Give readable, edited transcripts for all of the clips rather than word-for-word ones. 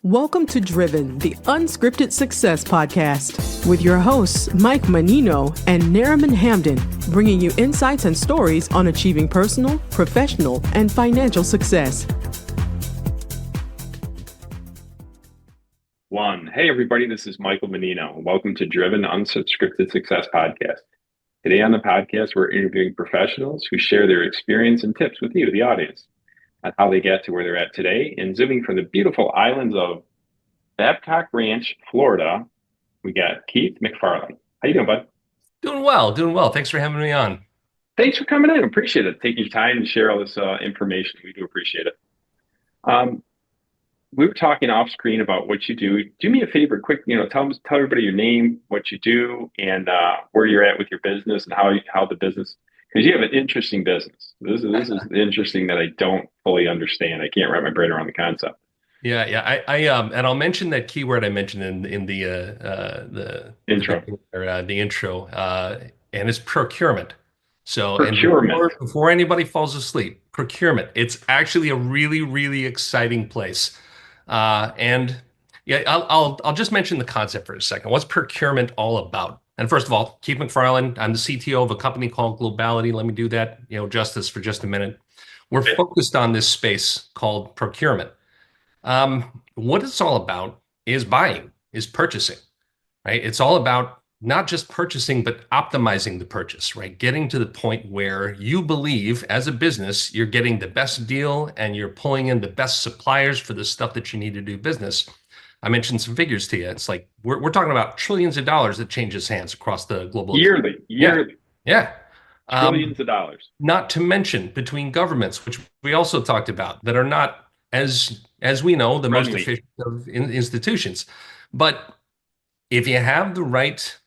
Welcome to Driven, the Unscripted Success podcast, with your hosts, Mike Menino and Nariman Hamden, bringing you insights and stories on achieving personal, professional, and financial success. Hey, everybody, this is Michael Menino. Welcome to Driven, Unscripted Success podcast. Today on the podcast, we're interviewing professionals who share their experience and tips with you, the audience, on how they get to where they're at today. And zooming from the beautiful islands of Babcock Ranch, Florida, we got Keith McFarlane. How you doing, bud? Doing well. Thanks for having me on. Thanks for coming in. I appreciate it. Taking your time to share all this information. We do appreciate it. We were talking off screen about what you do. Do me a favor, quick. Tell everybody your name, what you do, and where you're at with your business, and how the business. Because you have an interesting business. This is interesting that I don't fully understand. I can't wrap my brain around the concept. Yeah. And I'll mention that keyword I mentioned in the intro. The intro, and it's procurement. So, procurement. And before anybody falls asleep, procurement. It's actually a really, really exciting place. And yeah, I'll just mention the concept for a second. What's procurement all about? And first of all, Keith McFarlane, I'm the CTO of a company called Globality. Let me do that, justice for just a minute. We're focused on this space called procurement. What it's all about is buying, is purchasing, right? It's all about not just purchasing, but optimizing the purchase, right? Getting to the point where you believe as a business, you're getting the best deal and you're pulling in the best suppliers for the stuff that you need to do business. I mentioned some figures to you. It's like we're talking about trillions of dollars that changes hands across the global yearly. Yeah. Trillions of dollars. Not to mention between governments, which we also talked about, that are not as we know the most efficient of institutions. But if you have the right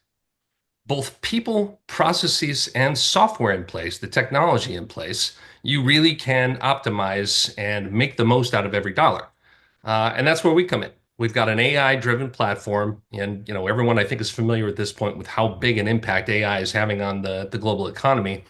both people, processes, and software in place, the technology in place, you really can optimize and make the most out of every dollar. And that's where we come in. We've got an AI-driven platform, and everyone I think is familiar at this point with how big an impact AI is having on the global economy.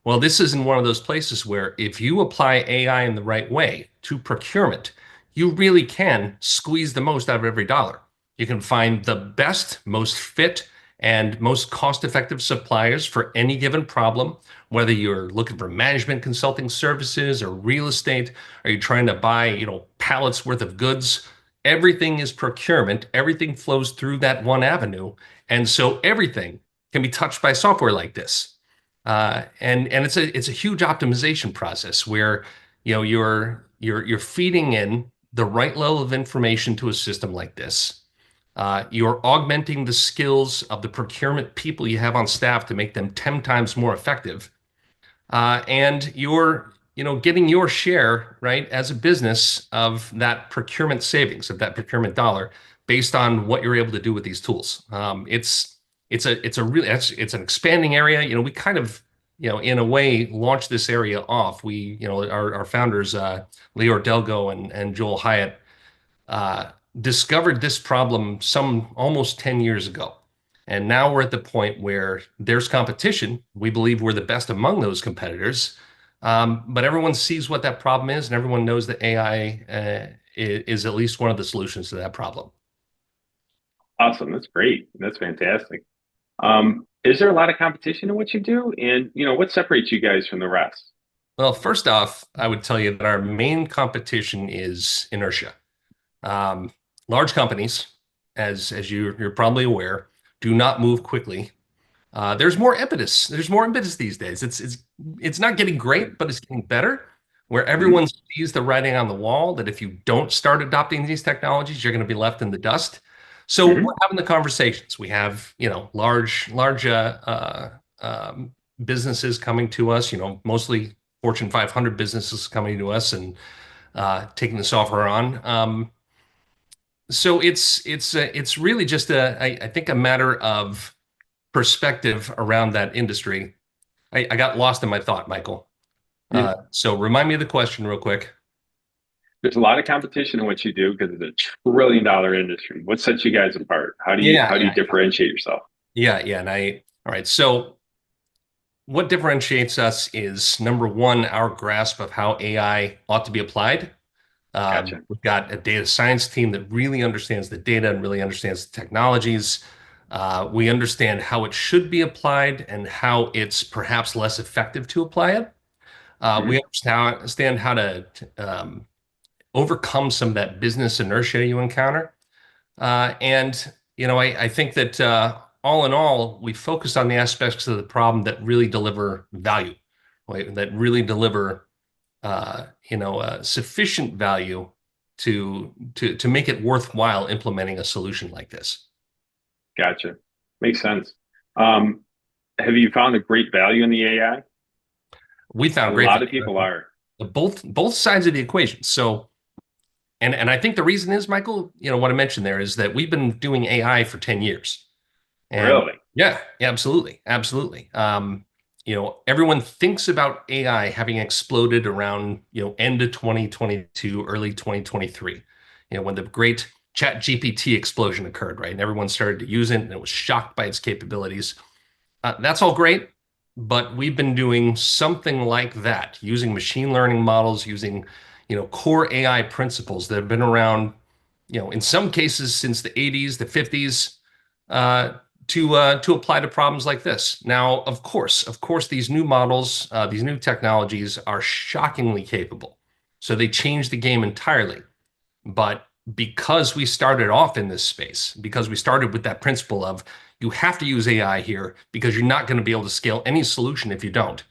Well, this is in one of those places where if you apply AI in the right way to procurement, you really can squeeze the most out of every dollar. You can find the best, most fit, and most cost-effective suppliers for any given problem, whether you're looking for management consulting services or real estate, or you're trying to buy, pallets worth of goods. Everything is procurement. Everything flows through that one avenue. And so everything can be touched by software like this. And it's a huge optimization process where, you're feeding in the right level of information to a system like this. You're augmenting the skills of the procurement people you have on staff to make them 10 times more effective. And you're getting your share, right, as a business of that procurement savings, of that procurement dollar, based on what you're able to do with these tools. It's an expanding area. We kind of, in a way, launched this area off. We, our founders, Leo Delgo and Joel Hyatt, discovered this problem some almost 10 years ago. And now we're at the point where there's competition. We believe we're the best among those competitors. But everyone sees what that problem is, and everyone knows that AI is at least one of the solutions to that problem. Awesome. That's great. That's fantastic. Is there a lot of competition in what you do? And, what separates you guys from the rest? Well, first off, I would tell you that our main competition is inertia. Large companies, as you're probably aware, do not move quickly. There's more impetus. There's more impetus these days. It's not getting great, but it's getting better, where everyone sees the writing on the wall that if you don't start adopting these technologies, you're going to be left in the dust. So we're having the conversations. We have, large businesses coming to us, mostly Fortune 500 businesses coming to us and taking the software on. So it's really just I think a matter of perspective around that industry. I got lost in my thought, Michael. So remind me of the question real quick. There's a lot of competition in what you do because it's a $1 trillion industry. What sets you guys apart? How do you differentiate yourself? All right. So what differentiates us is, number one, our grasp of how AI ought to be applied. Gotcha. We've got a data science team that really understands the data and really understands the technologies. We understand how it should be applied and how it's perhaps less effective to apply it. We understand how to overcome some of that business inertia you encounter. And, I think that all in all, we focus on the aspects of the problem that really deliver value, right? That really deliver, sufficient value to make it worthwhile implementing a solution like this. Gotcha. Makes sense. Have you found a great value in the AI? We found A great lot of value. people are. Both sides of the equation. So, and I think the reason is, Michael, what I mentioned there is that we've been doing AI for 10 years. And Really? yeah, absolutely. Absolutely. Everyone thinks about AI having exploded around, end of 2022, early 2023, when the great chat GPT explosion occurred, right? And everyone started to use it and it was shocked by its capabilities. That's all great, but we've been doing something like that, using machine learning models, using, core AI principles that have been around, in some cases since the 80s, the 50s, to apply to problems like this. Now, of course, these new models, these new technologies are shockingly capable. So they change the game entirely. But because we started off in this space, because we started with that principle of you have to use AI here because you're not going to be able to scale any solution if you don't,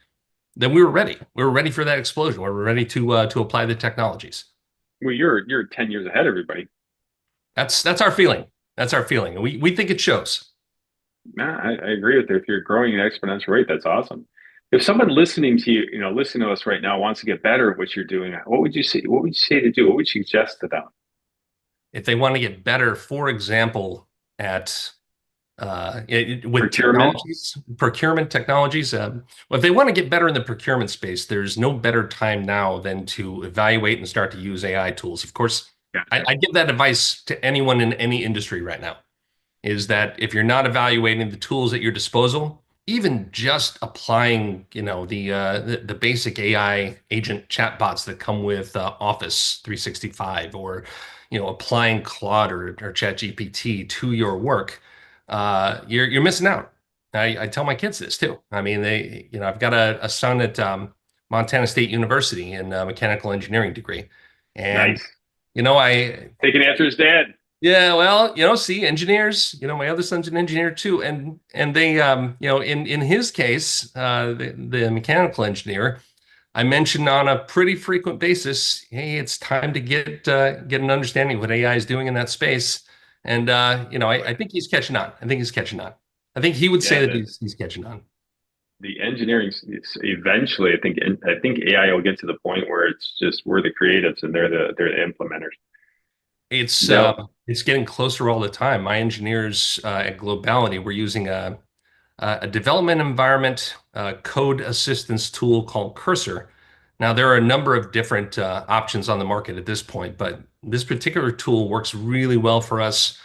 then we were ready. We were ready for that explosion. We were ready to apply the technologies. Well, you're 10 years ahead of everybody. That's our feeling. That's our feeling. We think it shows. Nah, I agree with you. If you're growing at an exponential rate, that's awesome. If someone listening to you, listening to us right now wants to get better at what you're doing, what would you say? What would you say to do? What would you suggest to them? If they want to get better, for example, at with procurement technologies. Well, if they want to get better in the procurement space, there's no better time now than to evaluate and start to use AI tools. Of course, Gotcha. I give that advice to anyone in any industry right now, is that if you're not evaluating the tools at your disposal, even just applying, the basic AI agent chatbots that come with Office 365, or, applying Claude or ChatGPT to your work, you're missing out. I tell my kids this too. I mean, I've got a son at Montana State University in a mechanical engineering degree, and nice. I taking after his dad. Yeah, well, see, engineers, my other son's an engineer too. And they, in his case, the mechanical engineer, I mentioned on a pretty frequent basis, hey, it's time to get an understanding of what AI is doing in that space. And, I think he's catching on. I think he's catching on. I think he would say that he's catching on. The engineering, eventually, I think AI will get to the point where it's just, we're the creatives and they're the implementers. It's getting closer all the time. My engineers at Globality were using a development environment code assistance tool called Cursor. Now, there are a number of different options on the market at this point, but this particular tool works really well for us.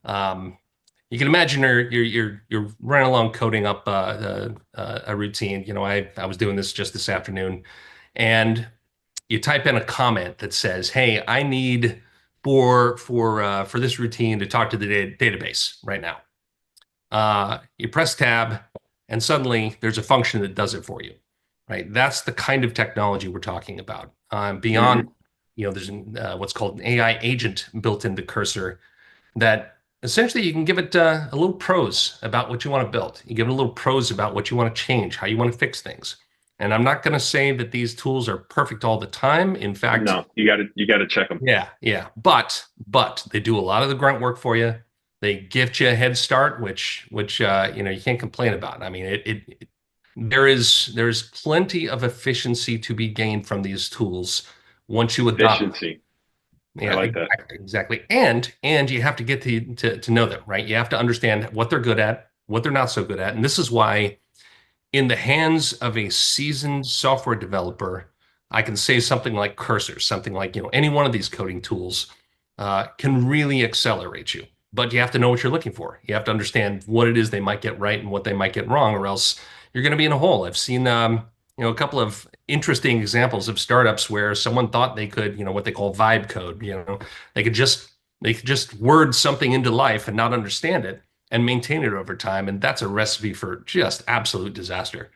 You can imagine you're running along coding up a routine. I was doing this just this afternoon, and you type in a comment that says, "Hey, I need for this routine to talk to the database right now." You press tab, and suddenly there's a function that does it for you, right? That's the kind of technology we're talking about. Beyond, there's what's called an AI agent built into Cursor that essentially you can give it a little prose about what you want to build. You give it a little prose about what you want to change, how you want to fix things. And I'm not going to say that these tools are perfect all the time. In fact, no, you got to check them. Yeah. But they do a lot of the grunt work for you. They gift you a head start, which you can't complain about. I mean, there's plenty of efficiency to be gained from these tools once you adopt efficiency. Yeah, I like that. Exactly. And you have to get to know them, right? You have to understand what they're good at, what they're not so good at. And this is why, in the hands of a seasoned software developer, I can say something like Cursor, something like, any one of these coding tools can really accelerate you. But you have to know what you're looking for. You have to understand what it is they might get right and what they might get wrong, or else you're going to be in a hole. I've seen a couple of interesting examples of startups where someone thought they could, what they call vibe code, they could just word something into life and not understand it and maintain it over time. And that's a recipe for just absolute disaster.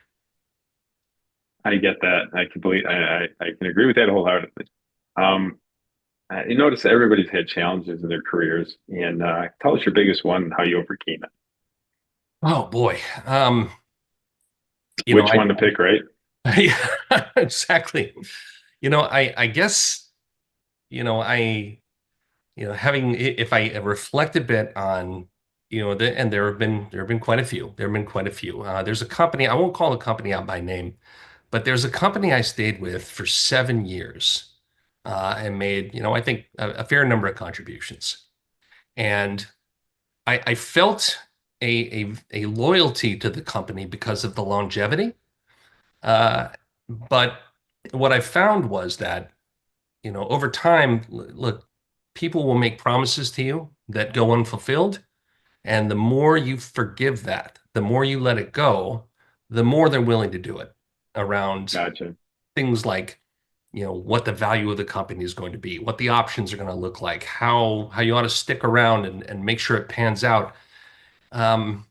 I get that. I can agree with that wholeheartedly. Um, you notice that everybody's had challenges in their careers, and tell us your biggest one and how you overcame it. Oh boy. Which one to pick, right? Yeah, exactly. I guess, having, if I reflect a bit on, and there have been quite a few. There have been quite a few. There's a company, I won't call the company out by name, but there's a company I stayed with for 7 years, and made, I think a fair number of contributions. And I felt a loyalty to the company because of the longevity. But what I found was that, over time, look, people will make promises to you that go unfulfilled. And the more you forgive that, the more you let it go, the more they're willing to do it around Gotcha. things like, what the value of the company is going to be, what the options are going to look like, how you ought to stick around and make sure it pans out. Um,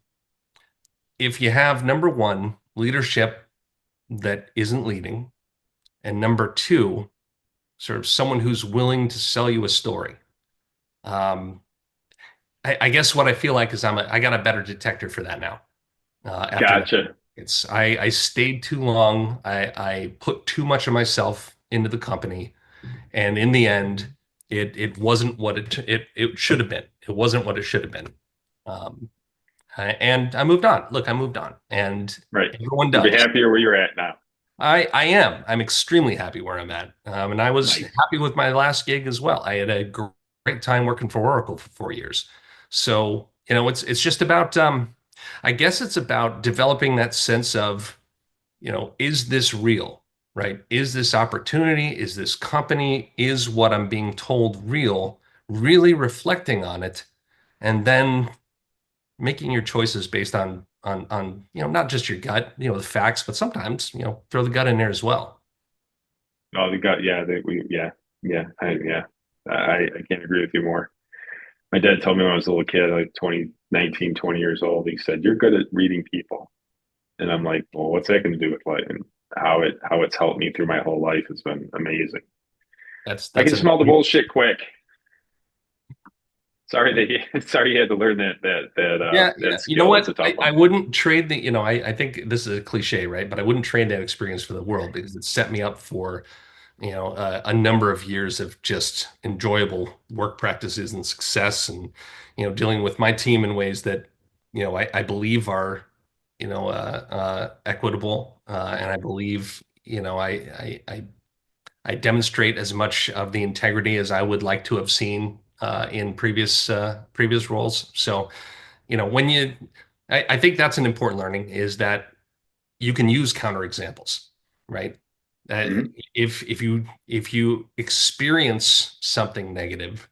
if you have, number one, leadership that isn't leading, and number two, sort of someone who's willing to sell you a story. Um, I guess what I feel like is I got a better detector for that now. After that, Gotcha. I stayed too long. I put too much of myself into the company, and in the end, it wasn't what it should have been. It wasn't what it should have been. Um, and I moved on. Look, I moved on, and Right. everyone You'll be does. happier where you're at now. I am. I'm extremely happy where I'm at. And I was Nice. happy with my last gig as well. I had a great time working for Oracle for 4 years. So, it's just about, I guess it's about developing that sense of, is this real, right? Is this opportunity? Is this company? Is what I'm being told real? Really reflecting on it, and then making your choices based on not just your gut, the facts, but sometimes throw the gut in there as well. Oh, the gut. Yeah. Yeah. I can't agree with you more. My dad told me when I was a little kid, like 20 years old, he said, "You're good at reading people." And I'm like, well, what's that going to do with life? And how it's helped me through my whole life has been amazing. I That's can a smell the bullshit quick. Sorry you had to learn Yeah, yeah. that You know skill. It's what? a tough I one. wouldn't trade the, I think this is a cliche, right? But I wouldn't trade that experience for the world because it set me up for, a number of years of just enjoyable work practices and success, and, dealing with my team in ways that, I believe are, equitable. And I believe, I demonstrate as much of the integrity as I would like to have seen in previous roles. So, when I think that's an important learning, is that you can use counterexamples, right? Uh, Mhm. if you experience something negative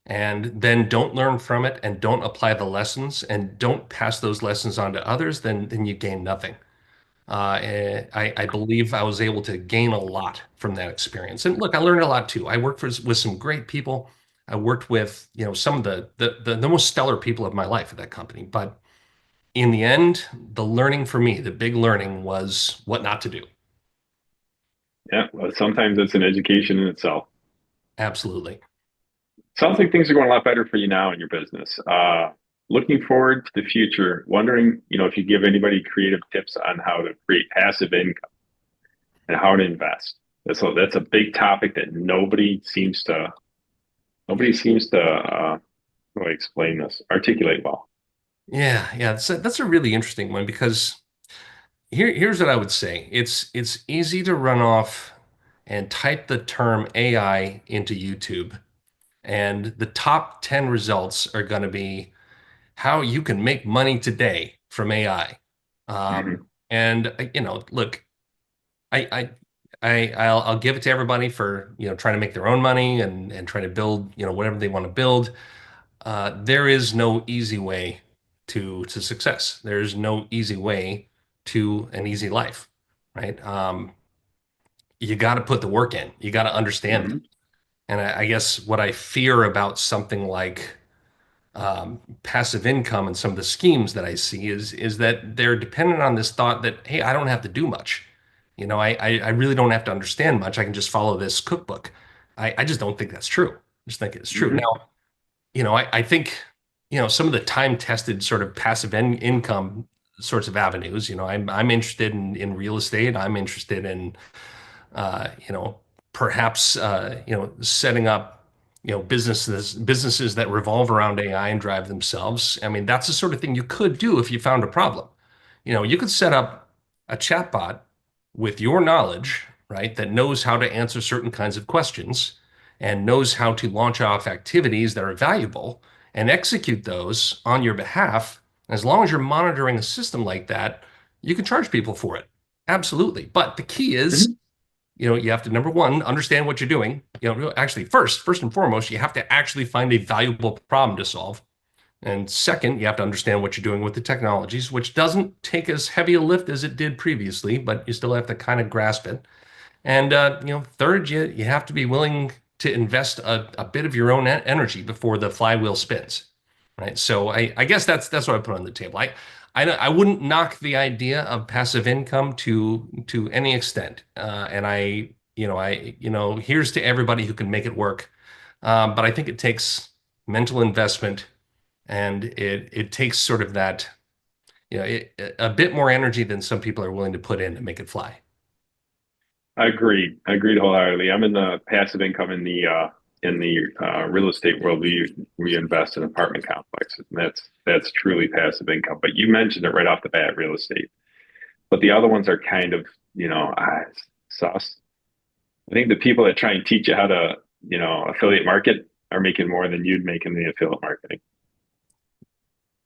and then don't learn from it and don't apply the lessons and don't pass those lessons on to others, then you gain nothing. And I believe I was able to gain a lot from that experience. And look, I learned a lot too. I worked with some great people. I worked with, some of the most stellar people of my life at that company. But in the end, the learning for me, the big learning was what not to do. Yeah. Well, sometimes it's an education in itself. Absolutely. Sounds like things are going a lot better for you now in your business. Looking forward to the future, wondering, if you give anybody creative tips on how to create passive income and how to invest. That's a big topic that nobody seems to really explain this, articulate well. Yeah, yeah. That's a really interesting one because here's what I would say. It's easy to run off and type the term AI into YouTube, and the top 10 results are going to be how you can make money today from AI. Hmm. And look, I, I, I'll give it to everybody for trying to make their own money and trying to build whatever they want to build. There is no easy way to success. There's no easy way to an easy life. right? You got to put the work in. You got to understand it. Hmm. And I guess what I fear about something like passive income and some of the schemes that I see is that they're dependent on this thought that, hey, I don't have to do much. I really don't have to understand much. I can just follow this cookbook. I just don't think that's true. I just think it's true. Hmm. Now, I think, some of the time-tested sort of passive income sorts of avenues, I'm interested in real estate. I'm interested in perhaps setting up businesses that revolve around AI and drive themselves. I mean, that's the sort of thing you could do if you found a problem. You could set up a chatbot with your knowledge, right, that knows how to answer certain kinds of questions and knows how to launch off activities that are valuable and execute those on your behalf. As long as you're monitoring a system like that, you can charge people for it. Absolutely. But the key is, Hmm. you have to, number one, understand what you're doing. Actually, first and foremost, you have to actually find a valuable problem to solve. And second, you have to understand what you're doing with the technologies, which doesn't take as heavy a lift as it did previously, but you still have to kind of grasp it. And third, you have to be willing to invest a bit of your own energy before the flywheel spins, right? So I guess that's what I put on the table. I wouldn't knock the idea of passive income to any extent, and here's to everybody who can make it work. But I think it takes mental investment, and it takes sort of that a bit more energy than some people are willing to put in to make it fly. Agreed. Agreed wholeheartedly. I'm in the passive income in the real estate world. We invest in apartment complexes, and that's truly passive income. But you mentioned it right off the bat, real estate. But the other ones are kind of sus. I think the people that try and teach you how to affiliate market are making more than you'd make in the affiliate marketing.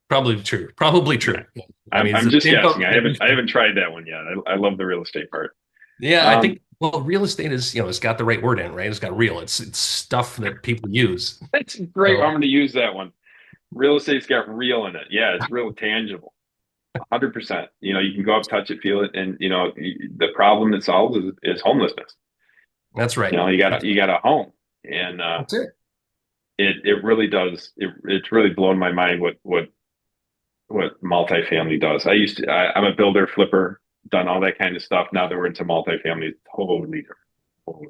Probably true. Probably true. Yeah. I mean, it's I'm the just same guessing. boat. I haven't tried that one yet. I love the real estate part. Yeah, I Um, think, well, real estate is, it's got the right word in it, right? It's got real. It's stuff that people use. that's great. I'm So going to use that one. Real estate's got real in it. Yeah, it's real tangible. 100%. You can go up, touch it, feel it, and the problem it solves is homelessness. that's right. You got a home, and That's it. it really does. It's really blown my mind what multifamily does. I'm a builder, flipper, done all that kind of stuff. Now that we're into multifamily, totally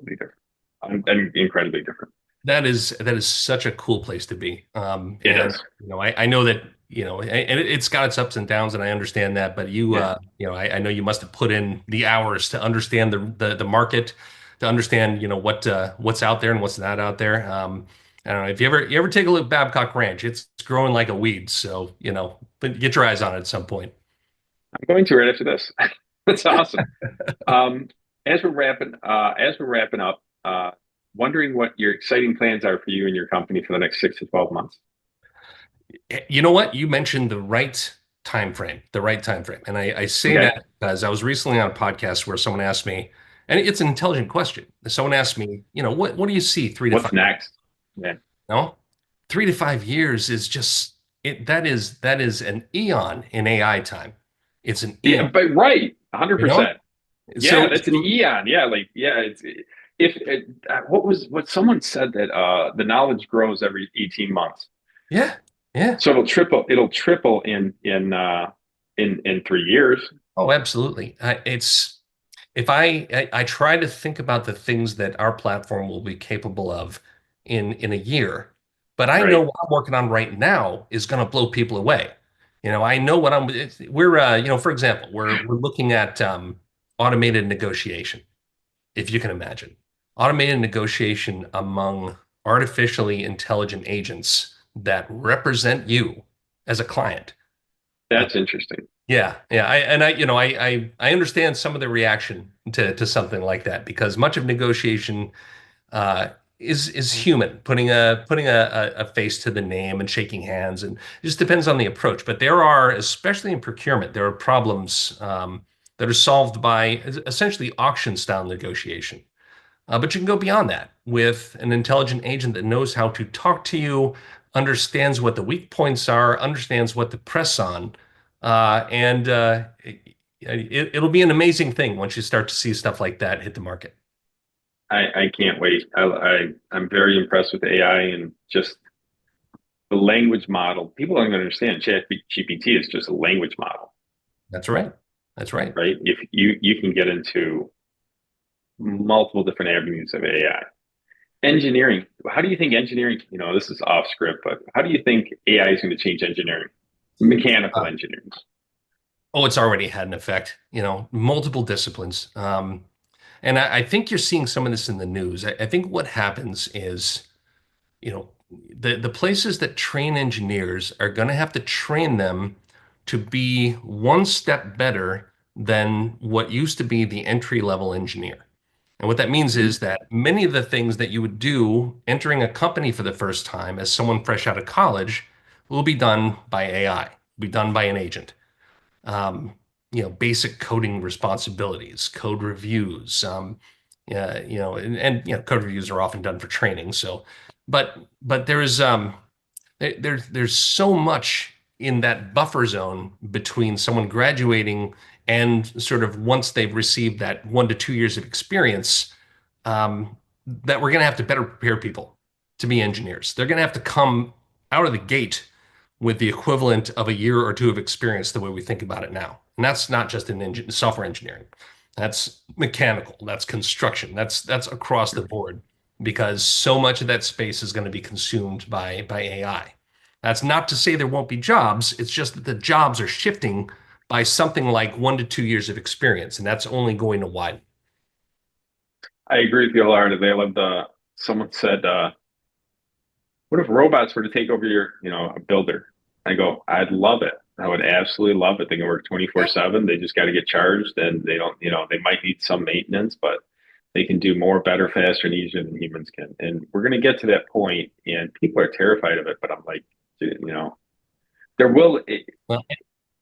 different, and incredibly different. That is such a cool place to be. It And is. I know that, and it's got its ups and downs, and I understand that. But Yeah. I know you must have put in the hours to understand the market, to understand, what's out there and what's not out there. I don't know if you ever take a look at Babcock Ranch, it's growing like a weed. So, but get your eyes on it at some point. I'm going to right after this. That's awesome. Um, as we're wrapping up, wondering what your exciting plans are for you and your company for the next 6 to 12 months. You know what? You mentioned the right time frame, the right time frame. And I say Okay. that because I was recently on a podcast where someone asked me, and it's an intelligent question. Someone asked me, what do you see 3 to 5? What's next? Yeah. No, 3 to 5 years is just it. That is an eon in AI time. It's an Yeah, eon, but right, you know? 100%. Yeah, So, that's an so eon. Yeah, like yeah, it's if what someone said that the knowledge grows every 18 months. yeah, yeah. So it'll triple in 3 years. Oh, absolutely. It's if I try to think about the things that our platform will be capable of in a year, but I know Right. what I'm working on right now is going to blow people away. I know what we're for example, we're looking at automated negotiation, if you can imagine. Automated negotiation among artificially intelligent agents that represent you as a client. Uh, That's interesting. yeah, yeah. I understand some of the reaction to something like that because much of negotiation uh, is human, putting a face to the name and shaking hands, and it just depends on the approach. But there are, especially in procurement, there are problems that are solved by essentially auction style negotiation. But you can go beyond that with an intelligent agent that knows how to talk to you, understands what the weak points are, understands what to press on, and it'll be an amazing thing once you start to see stuff like that hit the market. I can't wait. I'm very impressed with AI and just the language model. People don't understand ChatGPT is just a language model. That's right. That's right. Right. If you can get into multiple different avenues of AI. Engineering. How do you think engineering, this is off script, but how do you think AI is going to change engineering? Mechanical engineering. Oh, it's already had an effect, multiple disciplines. And I think you're seeing some of this in the news. I think what happens is, the places that train engineers are going to have to train them to be one step better than what used to be the entry-level engineer. And what that means is that many of the things that you would do entering a company for the first time as someone fresh out of college will be done by AI, will be done by an agent. Basic coding responsibilities, code reviews, code reviews are often done for training. So, but there's so much in that buffer zone between someone graduating and sort of once they've received that 1 to 2 years of experience, that we're going to have to better prepare people to be engineers. They're going to have to come out of the gate with the equivalent of a year or two of experience the way we think about it now. And that's not just in software engineering. That's mechanical, that's construction, that's across the board, because so much of that space is going to be consumed by AI. That's not to say there won't be jobs. It's just that the jobs are shifting by something like 1 to 2 years of experience, and that's only going to widen. I agree with you wholeheartedly. Someone said, what if robots were to take over a builder? I go, I'd love it. I would absolutely love it. They can work 24/7. They just got to get charged, and they don't, they might need some maintenance, but they can do more, better, faster, and easier than humans can. And we're going to get to that point, and people are terrified of it. But I'm like, there will. Well,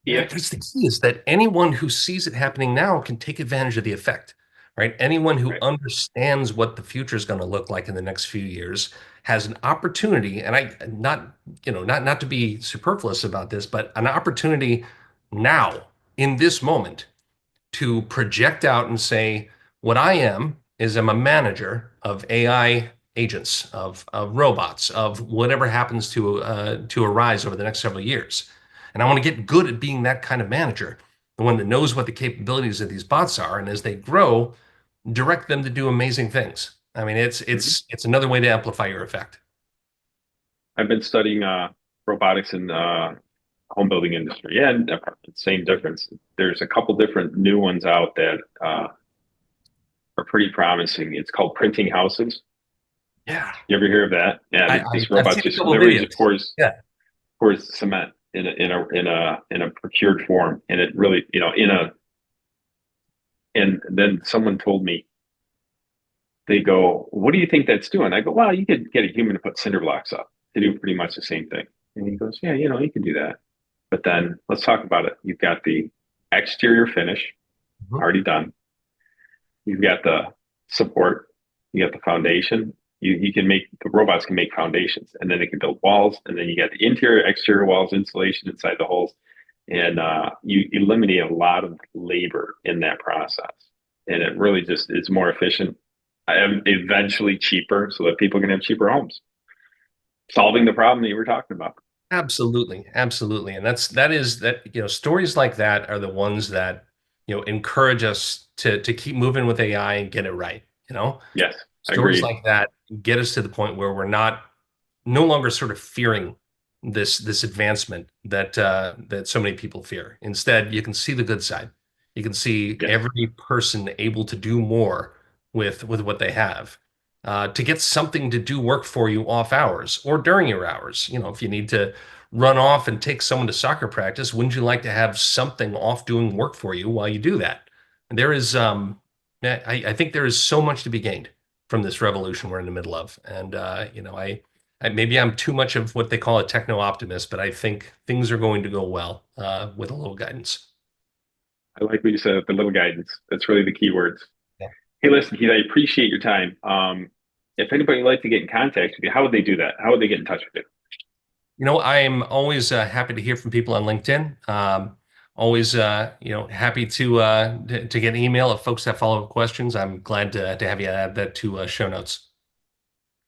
because the key is that anyone who sees it happening now can take advantage of the effect, right? Anyone who understands what the future is going to look like in the next few years has an opportunity, and not to be superfluous about this, but an opportunity now in this moment to project out and say, what I am is I'm a manager of AI agents, of robots, of whatever happens to arise over the next several years. And I want to get good at being that kind of manager, the one that knows what the capabilities of these bots are, and as they grow, direct them to do amazing things. I mean, it's another way to amplify your effect. I've been studying robotics in the home building industry, and same difference. There's a couple different new ones out that are pretty promising. It's called printing houses. Yeah. You ever hear of that? Yeah, this robot just literally pours cement in a procured form, and it really, and then someone told me, they go, what do you think that's doing? I go, well, you could get a human to put cinder blocks up to do pretty much the same thing. And he goes, yeah, you can do that. But then let's talk about it. You've got the exterior finish already done. You've got the support. You got the foundation. The robots can make foundations, and then they can build walls. And then you got the interior, exterior walls, insulation inside the holes. And you eliminate a lot of labor in that process. And it really just is more efficient, eventually cheaper, so that people can have cheaper homes, solving the problem that you were talking about. Absolutely. And stories like that are the ones that encourage us to keep moving with AI and get it right. Yes, stories like that get us to the point where we're no longer sort of fearing this advancement that so many people fear. Instead, you can see the good side. You can see every person able to do more with what they have, to get something to do work for you off hours or during your hours. If you need to run off and take someone to soccer practice, wouldn't you like to have something off doing work for you while you do that? And there is, I think there is so much to be gained from this revolution we're in the middle of. And, maybe I'm too much of what they call a techno optimist, but I think things are going to go well with a little guidance. I like what you said, the little guidance. That's really the key words. Yeah. Hey, listen, Keith, I appreciate your time. If anybody would like to get in contact with you, how would they do that? How would they get in touch with you? I'm always happy to hear from people on LinkedIn. Always, happy to get an email if folks have follow-up questions. I'm glad to have you add that to show notes.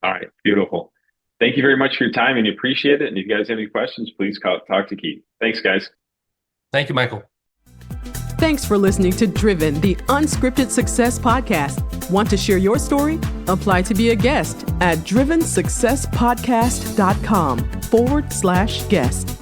All right, beautiful. Thank you very much for your time, and appreciate it. And if you guys have any questions, please talk to Keith. Thanks, guys. Thank you, Michael. Thanks for listening to Driven, the Unscripted Success Podcast. Want to share your story? Apply to be a guest at drivensuccesspodcast.com/guest.